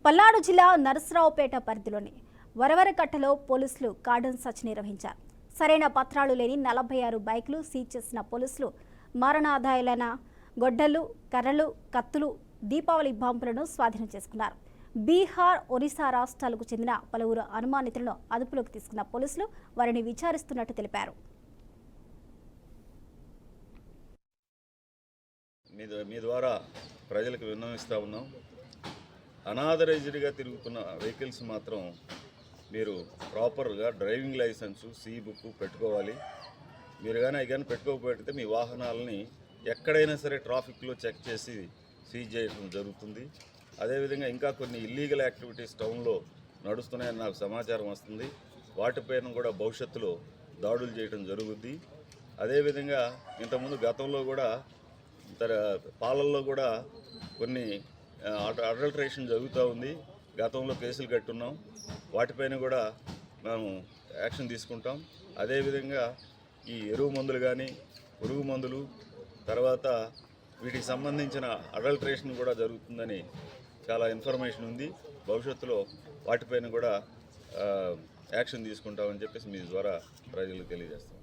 పల్నాడు జిల్లా నరసరావుపేట పరిధిలోని వరవరకట్టలో పోలీసులు కార్డన్ సర్చ్ నిర్వహించారు. సరైన పత్రాలు లేని 46 బైకులు సీజ్ చేసిన పోలీసులు మారణాదాయాలైన గొడ్డళ్లు, కర్రలు, కత్తులు, దీపావళి బాంబులను స్వాధీనం చేసుకున్నారు. బీహార్, ఒరిస్సా రాష్ట్రాలకు చెందిన పలువురు అనుమానితులను అదుపులోకి తీసుకున్న పోలీసులు వారిని విచారిస్తున్నట్టు తెలిపారు. మీ ద్వారా ప్రజలకు విన్నవిస్తూ ఉన్నాం. అనాథరైజ్డ్గా తిరుగుతున్న వెహికల్స్ మాత్రం మీరు ప్రాపర్గా డ్రైవింగ్ లైసెన్సు, సి బుక్ పెట్టుకోవాలి. మీరు కానీ పెట్టుకోకపోతే మీ వాహనాలని ఎక్కడైనా సరే ట్రాఫిక్లో చెక్ చేసి సీజ్ చేయడం జరుగుతుంది. అదేవిధంగా ఇంకా కొన్ని ఇల్లీగల్ యాక్టివిటీస్ టౌన్లో నడుస్తున్నాయని నాకు సమాచారం వస్తుంది. వాటిపైన కూడా భవిష్యత్తులో దాడులు చేయడం జరుగుద్ది. అదేవిధంగా ఇంతకుముందు గతంలో కూడా పాలల్లో కూడా కొన్ని అడల్టరేషన్ జరుగుతూ ఉంది. గతంలో కేసులు కట్టున్నాం. వాటిపైన కూడా మేము యాక్షన్ తీసుకుంటాం. అదేవిధంగా ఈ ఎరువు మందులు కానీ, పురుగు మందులు, తర్వాత వీటికి సంబంధించిన అడల్టరేషన్ కూడా జరుగుతుందని చాలా ఇన్ఫర్మేషన్ ఉంది. భవిష్యత్తులో వాటిపైన కూడా యాక్షన్ తీసుకుంటామని చెప్పేసి మీ ద్వారా ప్రజలకు తెలియజేస్తాం.